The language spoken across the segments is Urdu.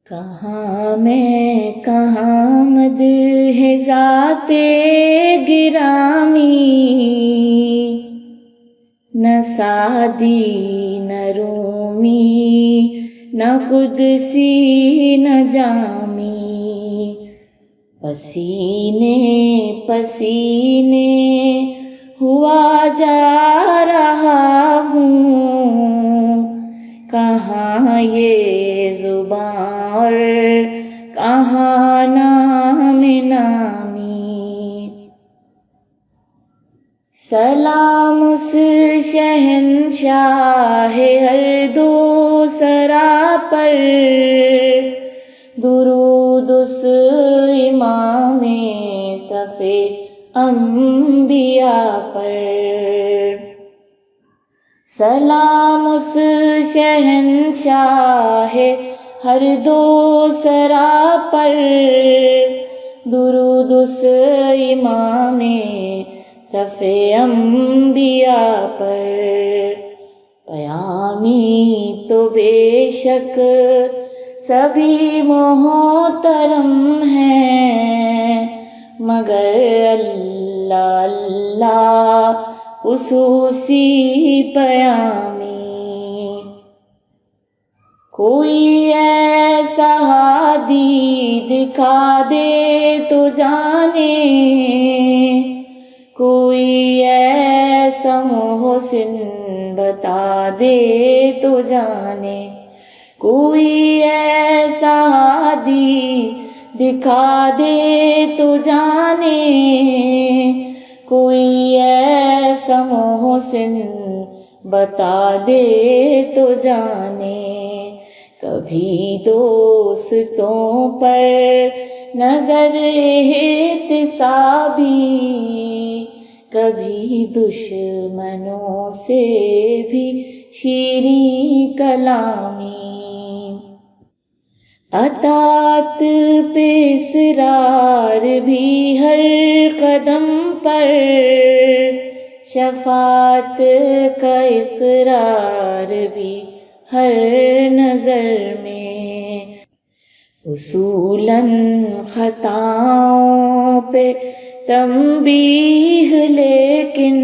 کہاں میں کہاں مد ہے ذات گرامی، نہ سعدی نہ رومی، نہ قدسی نہ جامی، پسینے پسینے ہوا جا رہا ہوں، کہاں یہ زباں اور کہاں نام نامی۔ سلام اس شہنشاہ ہر دو سرا پر، درود اس امام صف انبیاء پر۔ سلام اس شہنشاہ ہر دو سرا پر، درود اس امام صف انبیاء پر۔ پیامی تو بے شک سبھی محترم ہیں، مگر اللہ اللہ خصوصی پیامی۔ کوئی ایسا ہادی دکھا دے تو جانے، کوئی ایسا محسن بتا دے تو جانے، کوئی ایسا ہادی دکھا دے تو جانے، کوئی ایسا محسن بتا دے تو جانے۔ کبھی دوستوں پر نظر احتسابی، کبھی دشمنوں سے بھی شیریں کلامی، اطاعت پہ اصرار بھی ہر قدم پر، شفاعت کا اقرار بھی ہر نظر میں، اصولاً خطاؤں پہ تنبیہ لیکن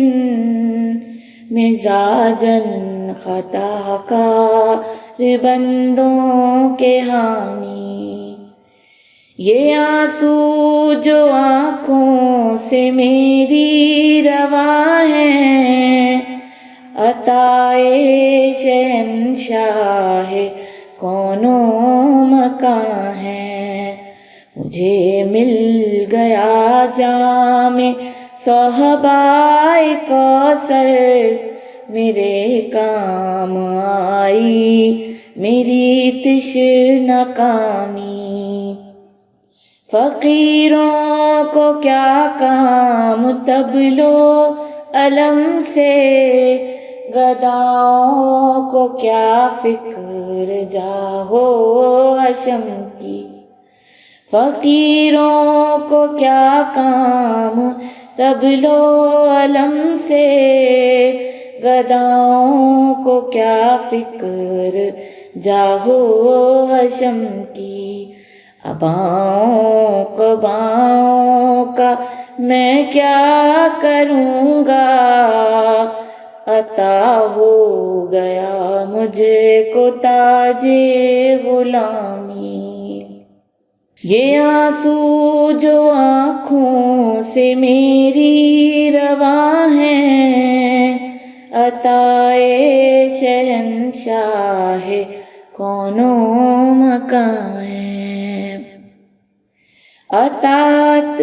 مزاجاً خطا کار بندوں کے حامی۔ یہ آنسو جو آنکھوں سے میری رواں ہے، عطائے شہنشاہ کون و مکاں ہے۔ مجھے مل گیا جام صحبائے کوثر، میرے کام آئی میری تشنہ کامی۔ فقیروں کو کیا کام تبلو علم سے، گداؤں کو کیا فکر جاہو حشم کی۔ فقیروں کو کیا کام تبلو علم سے، گداؤں کو کیا فکر جاہو حشم کی۔ اباؤں قباؤں کا میں کیا کروں گا، عطا ہو گیا مجھے کو تاج غلامی۔ یہ آنسو جو آنکھوں سے میری رواں ہیں، عطائے شہنشاہ کون و مکاں ہے۔ اطاعت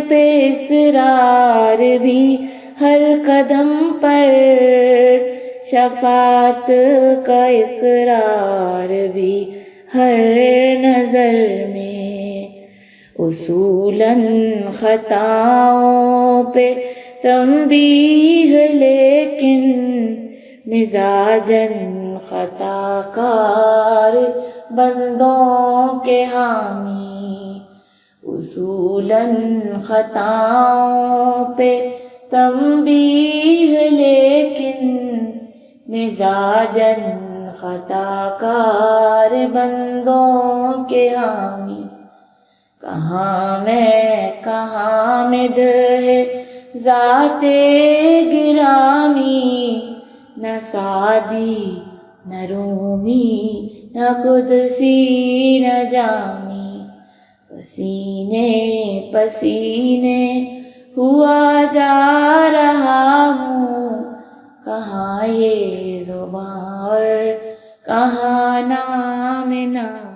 پہ اصرار بھی ہر قدم پر، شفاعت کا اقرار بھی ہر نظر میں، اصولاً خطاؤں پہ تنبیہ لیکن مزاجاً خطا کار بندوں کے حامی۔ اصولاً خطاؤں پہ تنبیہ لیکن مزاجاً خطا کار بندوں کے حامی. کہاں میں کہاں مد ہے ذات گرامی، نہ سعدی نہ رومی نہ قدسی نہ جامی. پسینے پسینے ہوا جا رہا ہوں، کہاں یہ زباں اور کہاں نام نام.